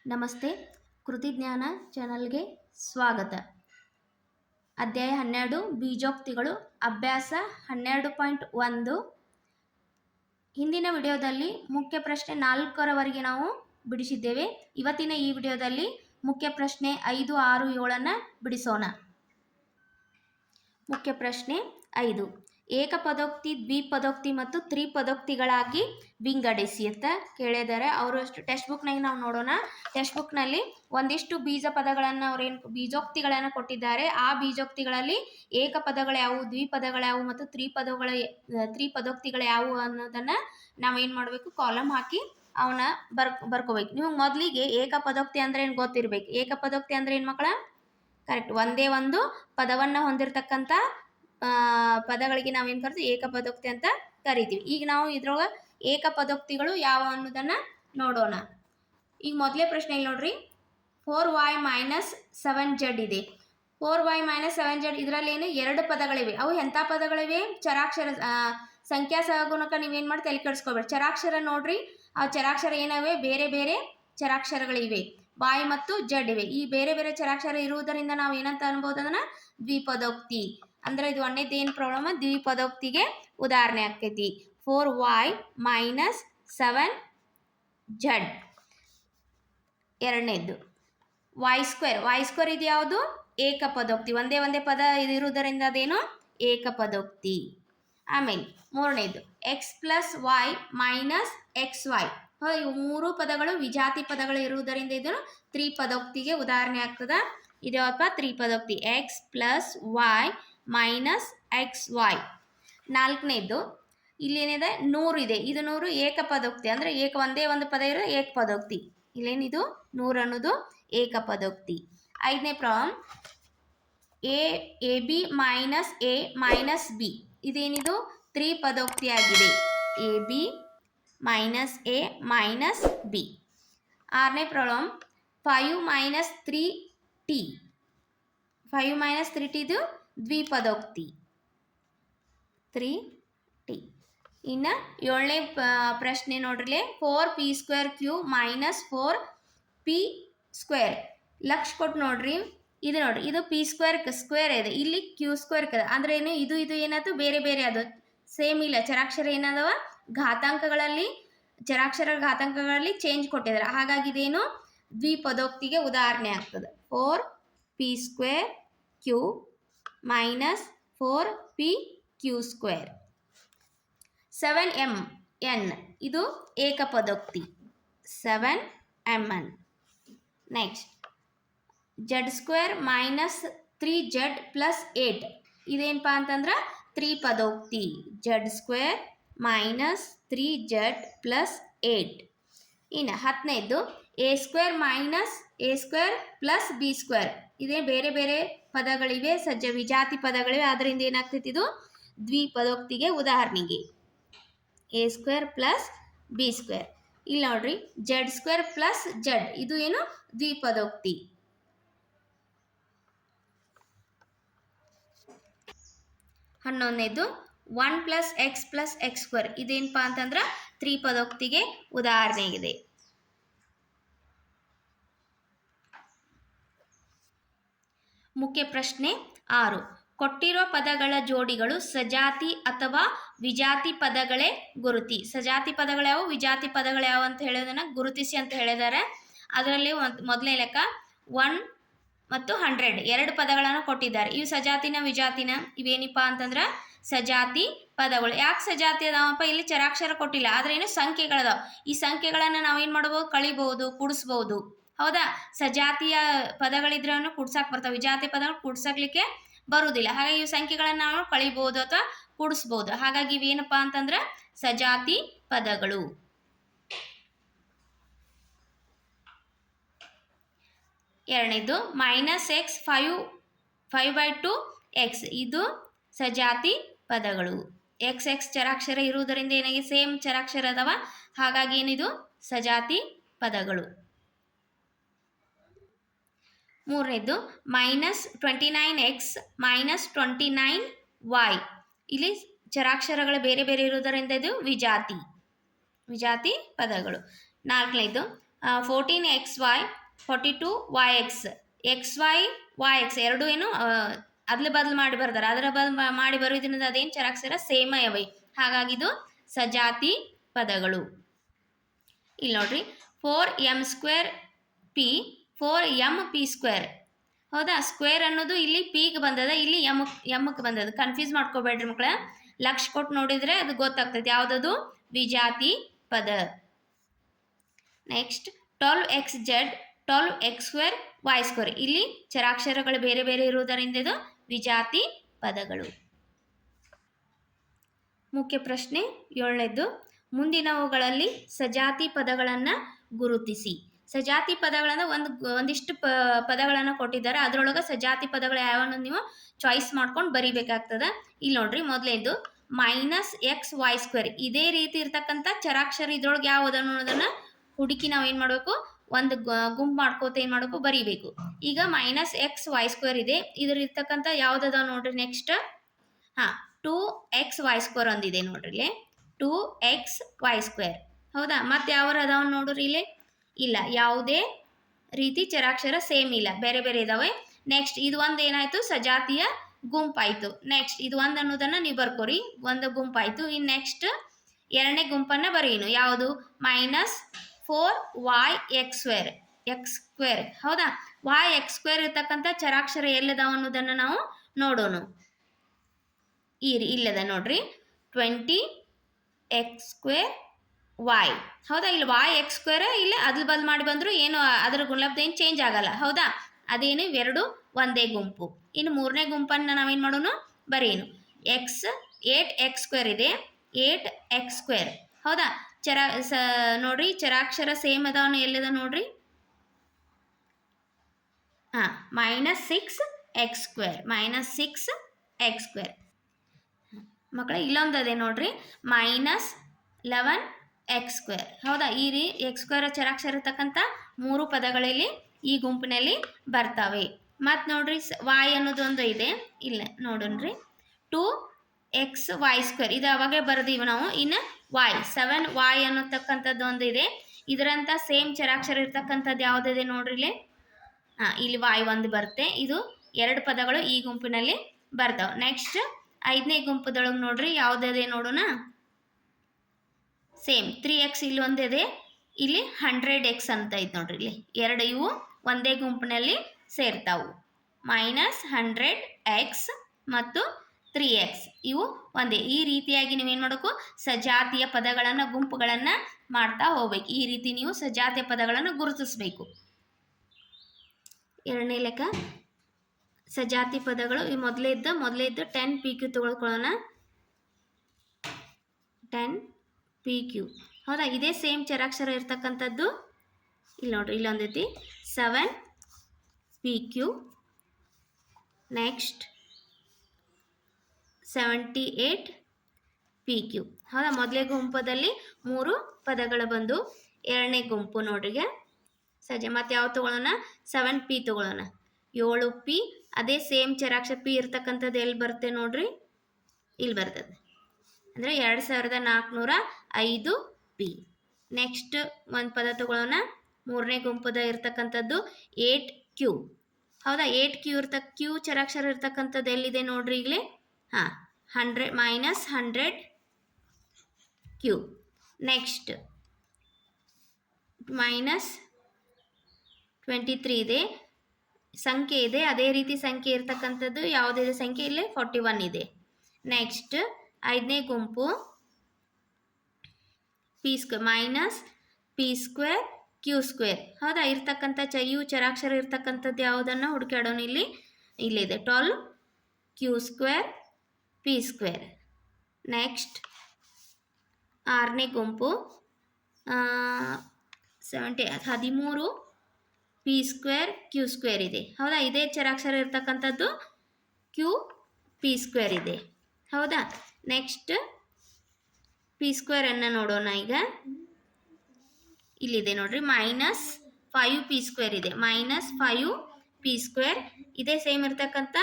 ನಮಸ್ತೆ. ಕೃತಿಜ್ಞಾನ ಚಾನಲ್ಗೆ ಸ್ವಾಗತ. ಅಧ್ಯಾಯ 12 ಬೀಜೋಕ್ತಿಗಳು, ಅಭ್ಯಾಸ 12.1. ಹಿಂದಿನ ವಿಡಿಯೋದಲ್ಲಿ ಮುಖ್ಯ ಪ್ರಶ್ನೆ 4ರವರೆಗೆ ನಾವು ಬಿಡಿಸಿದ್ದೇವೆ. ಇವತ್ತಿನ ಈ ವಿಡಿಯೋದಲ್ಲಿ ಮುಖ್ಯ ಪ್ರಶ್ನೆ 5, 6, 7 ಬಿಡಿಸೋಣ. ಮುಖ್ಯ ಪ್ರಶ್ನೆ 5. ಏಕಪದೋಕ್ತಿ, ದ್ವಿಪದೋಕ್ತಿ ಮತ್ತು ತ್ರಿಪದೋಕ್ತಿಗಳಾಗಿ ವಿಂಗಡಿಸಿ ಅಂತ ಕೇಳಿದ್ದಾರೆ. ಅವರು ಟೆಕ್ಸ್ಟ್ ಬುಕ್ನಾಗ ನಾವು ನೋಡೋಣ. ಟೆಕ್ಸ್ಟ್ ಬುಕ್ನಲ್ಲಿ ಒಂದಿಷ್ಟು ಬೀಜ ಪದಗಳನ್ನು ಅವರೇನು ಬೀಜೋಕ್ತಿಗಳನ್ನು ಕೊಟ್ಟಿದ್ದಾರೆ. ಆ ಬೀಜೋಕ್ತಿಗಳಲ್ಲಿ ಏಕಪದಗಳು ಯಾವುವು, ದ್ವಿಪದಗಳು ಯಾವುವು ಮತ್ತು ತ್ರಿಪದೋಕ್ತಿಗಳು ಯಾವುವು ಅನ್ನೋದನ್ನು ನಾವೇನು ಮಾಡಬೇಕು, ಕಾಲಮ್ ಹಾಕಿ ಅವನ್ನ ಬರ್ಕೋಬೇಕು. ನೀವು ಮೊದಲಿಗೆ ಏಕಪದೋಕ್ತಿ ಅಂದ್ರೆ ಏನು ಗೊತ್ತಿರಬೇಕು. ಏಕಪದೋಕ್ತಿ ಅಂದ್ರೆ ಏನು ಮಕ್ಕಳ? ಕರೆಕ್ಟ್, ಒಂದೇ ಒಂದು ಪದವನ್ನು ಹೊಂದಿರತಕ್ಕಂಥ ಪದಗಳಿಗೆ ನಾವೇನು ಕರಿತೀವಿ, ಏಕಪದೋಕ್ತಿ ಅಂತ ಕರಿತೀವಿ. ಈಗ ನಾವು ಇದ್ರೊಳಗೆ ಏಕಪದೋಕ್ತಿಗಳು ಯಾವ ಅನ್ನೋದನ್ನು ನೋಡೋಣ. ಈಗ ಮೊದಲೇ ಪ್ರಶ್ನೆ ನೋಡ್ರಿ, 4y - 7z ಇದೆ. 4y - 7z ಇದರಲ್ಲಿ ಏನು ಎರಡು ಪದಗಳಿವೆ. ಅವು ಎಂಥ ಪದಗಳಿವೆ? ಚರಾಕ್ಷರ, ಸಂಖ್ಯಾ ಸಹಗುಣಕ ನೀವೇನು ಮಾಡಿ ತಲೆ ಕೆಡಿಸ್ಕೋಬೇಡಿ. ಚರಾಕ್ಷರ ನೋಡ್ರಿ, ಆ ಚರಾಕ್ಷರ ಏನಿವೆ, ಬೇರೆ ಬೇರೆ ಚರಾಕ್ಷರಗಳಿವೆ. y ಮತ್ತು z ಇವೆ. ಈ ಬೇರೆ ಬೇರೆ ಚರಾಕ್ಷರ ಇರುವುದರಿಂದ ನಾವು ಏನಂತ ಅನ್ಬೋದು, ಅದನ್ನ ದ್ವಿಪದೋಕ್ತಿ ಅಂದ್ರೆ ಇದು ಒಂದೇದು ಏನು ಪ್ರಾಬ್ಲಮ್, ದ್ವಿಪದೋಕ್ತಿಗೆ ಉದಾಹರಣೆ ಆಗ್ತೈತಿ. 4y - 7z. ಎರಡನೇದ್ದು y² ಇದು ಯಾವುದು? ಏಕಪದೋಕ್ತಿ. ಒಂದೇ ಪದ ಇರುವುದರಿಂದ ಅದೇನು ಏಕಪದೋಕ್ತಿ. ಆಮೇಲೆ ಮೂರನೇದು x + y - xy. ಇವು ಮೂರು ಪದಗಳು ವಿಜಾತಿ ಪದಗಳು ಇರುವುದರಿಂದ ಇದು ತ್ರಿಪದೋಕ್ತಿಗೆ ಉದಾಹರಣೆ ಆಗ್ತದ. ಇದು ಯಾವಪ್ಪ? ತ್ರಿಪದೋಕ್ತಿ. x + y - xy. ನಾಲ್ಕನೇದು ಇಲ್ಲಿ ಏನಿದೆ, 100 ಇದೆ. ಇದು 100 ಏಕಪದೋಕ್ತಿ ಅಂದ್ರೆ ಒಂದೇ ಒಂದು ಪದ ಇರೋ ಏಕಪದೋಕ್ತಿ. ಇಲ್ಲೇನಿದು 100 ಅನ್ನೋದು ಏಕಪದೋಕ್ತಿ. ಐದನೇ ಪ್ರಾಬ್ಲಮ್, ab - a - b. ಇದೇನಿದು ತ್ರಿಪದೋಕ್ತಿ ಆಗಿದೆ. ab - a - b. ಆರನೇ ಪ್ರಾಬ್ಲಮ್, 5 - 3t. 5 - 3t ಇದು ದ್ವಿಪದೋಕ್ತಿ. 3t. ಇನ್ನು ಏಳನೇ ಪ್ರಶ್ನೆ ನೋಡ್ರಿ, 4p² - 4p². ಲಕ್ಷ ಕೊಟ್ಟು ನೋಡ್ರಿ, ಇದು ನೋಡ್ರಿ, ಇದು p² ಸ್ಕ್ವೇರ್ ಇದೆ, ಇಲ್ಲಿ q² ಅಂದ್ರೆ ಏನು, ಇದು ಏನಾಯ್ತು, ಬೇರೆ ಬೇರೆ ಅದು ಸೇಮ್ ಇಲ್ಲ. ಚರಾಕ್ಷರ ಏನದವ, ಘಾತಾಂಕಗಳಲ್ಲಿ ಚೇಂಜ್ ಕೊಟ್ಟಿದ್ದಾರೆ. ಹಾಗಾಗಿ ಇದೇನು ದ್ವಿಪದೋಕ್ತಿಗೆ ಉದಾಹರಣೆ ಆಗ್ತದೆ. 4p² q - 4pq². 7mn ಇದು ಏಕಪದೋಕ್ತಿ. 7mn. Next, z² - 3z + 8. ಇದೇನಪ್ಪ ಅಂತಂದ್ರೆ ತ್ರಿಪದೋಕ್ತಿ. z² - 3z + 8. ಇನ್ನು 10ನೇದು a² + b². ಇದೇ ಬೇರೆ ಬೇರೆ ಪದಗಳಿವೆ, ವಿಜಾತಿ ಪದಗಳಿವೆ. ಅದರಿಂದ ಏನಾಗ್ತೈತಿ, ಇದು ದ್ವಿಪದೋಕ್ತಿಗೆ ಉದಾಹರಣೆಗೆ. a² + b². ಇಲ್ಲಿ ನೋಡ್ರಿ, z² + z. ಇದು ಏನು ದ್ವಿಪದೋಕ್ತಿ. 11ನೇದು 1 + x + x². ಇದೇನಪ್ಪ ಅಂತಂದ್ರೆ ತ್ರಿಪದೋಕ್ತಿಗೆ ಉದಾಹರಣೆಗಿದೆ. ಮುಖ್ಯ ಪ್ರಶ್ನೆ 6. ಕೊಟ್ಟಿರುವ ಪದಗಳ ಜೋಡಿಗಳು ಸಜಾತಿ ಅಥವಾ ವಿಜಾತಿ ಪದಗಳೇ ಗುರುತಿ. ಸಜಾತಿ ಪದಗಳು ಯಾವ, ವಿಜಾತಿ ಪದಗಳು ಯಾವ ಅಂತ ಹೇಳೋದನ್ನ ಗುರುತಿಸಿ ಅಂತ ಹೇಳಿದ್ದಾರೆ. ಅದರಲ್ಲಿ ಮೊದಲನೇ ಲೆಕ್ಕ 1 ಮತ್ತು 100 ಎರಡು ಪದಗಳನ್ನು ಕೊಟ್ಟಿದ್ದಾರೆ. ಇವು ಸಜಾತಿನ ವಿಜಾತಿನ? ಇವೇನಿಪ್ಪ ಅಂತಂದ್ರೆ ಸಜಾತಿ ಪದಗಳು. ಯಾಕೆ ಸಜಾತಿ ಅದಾವಪ್ಪ? ಇಲ್ಲಿ ಚರಾಕ್ಷರ ಕೊಟ್ಟಿಲ್ಲ, ಆದ್ರೆ ಏನು ಸಂಖ್ಯೆಗಳದಾವ. ಈ ಸಂಖ್ಯೆಗಳನ್ನು ನಾವೇನು ಮಾಡ್ಬೋದು, ಕಳಿಬಹುದು, ಕೂಡಿಸ್ಬಹುದು. ಹೌದಾ? ಸಜಾತಿಯ ಪದಗಳಿದ್ರೂ ಕೂಡ್ಸಕ್ಕೆ ಬರ್ತಾವೆ, ವಿಜಾತಿ ಪದಗಳು ಕೂಡ್ಸಕ್ಲಿಕ್ಕೆ ಬರುವುದಿಲ್ಲ. ಹಾಗಾಗಿ ಇವು ಸಂಖ್ಯೆಗಳನ್ನು ನಾವು ಕಳಿಬಹುದು ಅಥವಾ ಕೂಡಿಸ್ಬಹುದು. ಹಾಗಾಗಿ ಇವೇನಪ್ಪ ಅಂತಂದ್ರೆ ಸಜಾತಿ ಪದಗಳು. ಎರಡನೇದು -x 5/2x. ಇದು ಸಜಾತಿ ಪದಗಳು. x ಚರಾಕ್ಷರ ಇರುವುದರಿಂದ ಏನಾಗಿ ಸೇಮ್ ಚರಾಕ್ಷರ ಅದಾವ, ಹಾಗಾಗಿ ಏನಿದು ಸಜಾತಿ ಪದಗಳು. ಮೂರನೇದು -29x - 29y. ಇಲ್ಲಿ ಚರಾಕ್ಷರಗಳು ಬೇರೆ ಬೇರೆ ಇರುವುದರಿಂದ ಇದು ವಿಜಾತಿ ಪದಗಳು. ನಾಲ್ಕನೇದು 14xy 42yx xy yx ಎರಡು ಏನು ಅದ್ಲು ಬದಲು ಮಾಡಿ ಬರ್ತಾರೆ. ಅದರ ಮಾಡಿ ಬರೋದ್ರಿಂದ ಅದೇನು ಚರಾಕ್ಷರ ಸೇಮ ಅವೈ, ಹಾಗಾಗಿ ಇದು ಸಜಾತಿ ಪದಗಳು. ಇಲ್ಲಿ ನೋಡ್ರಿ 4m² p 4mp². ಹೌದಾ, ಸ್ಕ್ವೇರ್ ಅನ್ನೋದು ಇಲ್ಲಿ ಪಿಗೆ ಬಂದದ, ಇಲ್ಲಿ ಎಮ್ಗೆ ಬಂದದ. ಕನ್ಫ್ಯೂಸ್ ಮಾಡ್ಕೋಬೇಡ್ರಿ ಮಕ್ಕಳ, ಲಕ್ಷ ಕೊಟ್ಟು ನೋಡಿದ್ರೆ ಅದು ಗೊತ್ತಾಗ್ತದೆ ಯಾವುದದು ವಿಜಾತಿ ಪದ. Next 12xz 12x² y². ಇಲ್ಲಿ ಚರಾಕ್ಷರಗಳು ಬೇರೆ ಬೇರೆ ಇರುವುದರಿಂದ ಇದು ವಿಜಾತಿ ಪದಗಳು. ಮುಖ್ಯ ಪ್ರಶ್ನೆ 7ನೇದು, ಮುಂದಿನವುಗಳಲ್ಲಿ ಸಜಾತಿ ಪದಗಳನ್ನು ಗುರುತಿಸಿ. ಸಜಾತಿ ಪದಗಳನ್ನು ಒಂದಿಷ್ಟು ಪದಗಳನ್ನು ಕೊಟ್ಟಿದ್ದಾರೆ, ಅದರೊಳಗೆ ಸಜಾತಿ ಪದಗಳು ಯಾವನ್ನು ನೀವು ಚಾಯ್ಸ್ ಮಾಡ್ಕೊಂಡು ಬರಿಬೇಕಾಗ್ತದೆ. ಇಲ್ಲಿ ನೋಡ್ರಿ, ಮೊದಲೇದು -xy². ಇದೇ ರೀತಿ ಇರ್ತಕ್ಕಂಥ ಚರಾಕ್ಷರ ಇದ್ರೊಳಗೆ ಯಾವುದು ಅನ್ನೋದನ್ನು ಹುಡುಕಿ ನಾವು ಏನು ಮಾಡಬೇಕು, ಒಂದು ಗುಂಪು ಮಾಡ್ಕೋತ ಏನು ಮಾಡಬೇಕು, ಬರಿಬೇಕು. ಈಗ -xy² ಇದೆ, ಇದ್ರ ಇರ್ತಕ್ಕಂಥ ಯಾವುದದ ನೋಡ್ರಿ. ನೆಕ್ಸ್ಟ್ 2xy² ಒಂದಿದೆ ನೋಡ್ರಿ ಇಲ್ಲಿ, 2xy². ಹೌದಾ, ಮತ್ತೆ ಯಾವ ಅದಾವ ನೋಡ್ರಿ ಇಲ್ಲಿ? ಇಲ್ಲ, ಯಾವುದೇ ರೀತಿ ಚರಾಕ್ಷರ ಸೇಮ್ ಇಲ್ಲ, ಬೇರೆ ಬೇರೆ ಇದಾವೆ. ನೆಕ್ಸ್ಟ್ ಇದು ಒಂದು ಏನಾಯ್ತು, ಸಜಾತಿಯ ಗುಂಪಾಯ್ತು. ನೆಕ್ಸ್ಟ್ ಇದು ಒಂದು ಅನ್ನೋದನ್ನ ನೀವು ಬರ್ಕೋರಿ, ಒಂದು ಗುಂಪಾಯ್ತು. ಇನ್ನು ನೆಕ್ಸ್ಟ್ ಎರಡನೇ ಗುಂಪನ್ನ ಬರೀನು, ಯಾವುದು -4yx². x². ಹೌದಾ, yx² ಇರ್ತಕ್ಕಂಥ ಚರಾಕ್ಷರ ಎಲ್ಲದಾವ ಅನ್ನೋದನ್ನ ನಾವು ನೋಡೋಣ. ಇಲ್ಲದ ನೋಡ್ರಿ, 20x² y. ಹೌದಾ, ಇಲ್ಲಿ yx² ಇಲ್ಲ ಅದ್ಲು ಬದಲು ಮಾಡಿ ಬಂದ್ರು ಏನು ಅದರ ಗುಣಲಬ್ಧ ಏನು ಚೇಂಜ್ ಆಗಲ್ಲ. ಹೌದಾ, ಅದೇನು ಇವೆರಡು ಒಂದೇ ಗುಂಪು. ಇನ್ನು ಮೂರನೇ ಗುಂಪನ್ನು ನಾವೇನು ಮಾಡೋಣ, ಬರೀನು 8x² ಇದೆ, 8x². ಹೌದಾ, ನೋಡ್ರಿ ಚರಾಕ್ಷರ ಸೇಮ್ ಅದಾವನು ಎಲ್ಲದ ನೋಡ್ರಿ. -6x², -6x². ಮಕ್ಕಳ ಇಲ್ಲೊಂದದೆ ನೋಡ್ರಿ, -11x². ಹೌದಾ, ಈ x² ಚರಾಕ್ಷರ ಇರ್ತಕ್ಕಂಥ 3 ಪದಗಳಲ್ಲಿ ಈ ಗುಂಪಿನಲ್ಲಿ ಬರ್ತವೆ. ಮತ್ತು ನೋಡ್ರಿ y ಅನ್ನೋದು ಒಂದು ಇದೆ, ಇಲ್ಲ ನೋಡೋಣ್ರಿ 2xy². ಇದು ಅವಾಗೇ ಬರ್ದೀವಿ ನಾವು. ಇನ್ನು y 7y ಅನ್ನತಕ್ಕಂಥದ್ದು ಒಂದು ಇದೆ, ಇದರಂಥ ಸೇಮ್ ಚರಾಕ್ಷರ ಇರ್ತಕ್ಕಂಥದ್ದು ಯಾವುದಿದೆ ನೋಡ್ರಿ ಇಲ್ಲಿ. ಇಲ್ಲಿ y ಒಂದು ಬರುತ್ತೆ. ಇದು 2 ಪದಗಳು ಈ ಗುಂಪಿನಲ್ಲಿ ಬರ್ತಾವೆ. ನೆಕ್ಸ್ಟ್ 5ನೇ ಗುಂಪದೊಳಗೆ ನೋಡ್ರಿ ಯಾವುದಿದೆ ನೋಡೋಣ. ಸೇಮ್ 3x ಇಲ್ಲಿ ಒಂದಿದೆ, ಇಲ್ಲಿ 100x ಅಂತ ಐತೆ ನೋಡ್ರಿ. ಇಲ್ಲಿ ಎರಡು ಇವು ಒಂದೇ ಗುಂಪಿನಲ್ಲಿ ಸೇರ್ತಾವು. -100x ಮತ್ತು 3x ಇವು ಒಂದೇ. ಈ ರೀತಿಯಾಗಿ ನೀವೇನು ಮಾಡಬೇಕು, ಸಜಾತಿಯ ಪದಗಳನ್ನು ಗುಂಪುಗಳನ್ನು ಮಾಡ್ತಾ ಹೋಗ್ಬೇಕು. ಈ ರೀತಿ ನೀವು ಸಜಾತಿಯ ಪದಗಳನ್ನು ಗುರುತಿಸಬೇಕು. ಎರಡನೇ ಲೆಕ್ಕ ಸಜಾತಿ ಪದಗಳು. ಈ ಮೊದಲೇ ಇದ್ದ 10 PQ ತಗೊಳ್ಕೊಳ್ಳೋಣ. 10 PQ. ಹೌದಾ, ಇದೇ ಸೇಮ್ ಚರಾಕ್ಷರ ಇರ್ತಕ್ಕಂಥದ್ದು ಇಲ್ಲಿ ನೋಡ್ರಿ, ಇಲ್ಲೊಂದೈತಿ 7 PQ. Next 78 PQ. ಹೌದಾ, ಮೊದಲೇ ಗುಂಪದಲ್ಲಿ 3 ಪದಗಳು ಬಂದು. ಎರಡನೇ ಗುಂಪು ನೋಡ್ರಿಗೆ ಮತ್ತೆ ಯಾವ ತಗೊಳ್ಳೋಣ, 7P ತಗೊಳ್ಳೋಣ. 7P ಅದೇ ಸೇಮ್ ಚರಾಕ್ಷರ P ಇರ್ತಕ್ಕಂಥದ್ದು ಎಲ್ಲಿ ಬರುತ್ತೆ ನೋಡ್ರಿ, ಇಲ್ಲಿ ಬರ್ತದೆ. ಅಂದರೆ 2405 P. ನೆಕ್ಸ್ಟ್ ಒಂದು ಪದ ತಗೊಳ್ಳೋಣ, ಮೂರನೇ ಗುಂಪದ ಇರ್ತಕ್ಕಂಥದ್ದು 8Q. ಹೌದಾ, 8Q Q ಚರಾಕ್ಷರ ಇರ್ತಕ್ಕಂಥದ್ದು ಎಲ್ಲಿದೆ ನೋಡ್ರಿ ಇಲ್ಲಿ. 100 -100Q. ನೆಕ್ಸ್ಟ್ -23 ಇದೆ, ಸಂಖ್ಯೆ ಇದೆ. ಅದೇ ರೀತಿ ಸಂಖ್ಯೆ ಇರ್ತಕ್ಕಂಥದ್ದು ಯಾವುದಿದೆ ಸಂಖ್ಯೆ ಇಲ್ಲಿ 41 ಇದೆ. ನೆಕ್ಸ್ಟ್ 5ನೇ ಗುಂಪು P² -P² Q². ಹೌದಾ, ಇರ್ತಕ್ಕಂಥ ಇವು ಚರಾಕ್ಷರ ಇರ್ತಕ್ಕಂಥದ್ದು ಯಾವುದನ್ನು ಹುಡುಕಾಡೋಣ. ಇಲ್ಲಿದೆ 12Q² P². ನೆಕ್ಸ್ಟ್ 6ನೇ ಗುಂಪು 13 P² Q² ಇದೆ. ಹೌದಾ, ಇದೇ ಚರಾಕ್ಷರ ಇರ್ತಕ್ಕಂಥದ್ದು Q P² ಇದೆ. ಹೌದಾ, ನೆಕ್ಸ್ಟ್ P² ಅನ್ನು ನೋಡೋಣ. ಈಗ ಇಲ್ಲಿದೆ ನೋಡ್ರಿ, -5 P² ಇದೆ, -5 P². ಇದೇ ಸೇಮ್ ಇರ್ತಕ್ಕಂಥ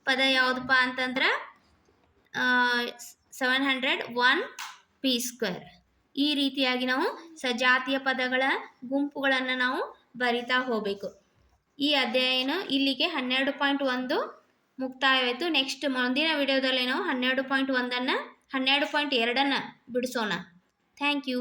ಪದ ಯಾವುದಪ್ಪ ಅಂತಂದ್ರೆ 701 P². ಈ ರೀತಿಯಾಗಿ ನಾವು ಸಜಾತಿಯ ಪದಗಳ ಗುಂಪುಗಳನ್ನು ನಾವು ಬರಿತಾ ಹೋಗಬೇಕು. ಈ ಅಧ್ಯಾಯನ ಇಲ್ಲಿಗೆ 12.1 ಮುಕ್ತಾಯವಾಯಿತು. ನೆಕ್ಸ್ಟ್ ಮುಂದಿನ ವಿಡಿಯೋದಲ್ಲಿ ನಾವು 12.1 12.2 ಬಿಡಿಸೋಣ. Thank you.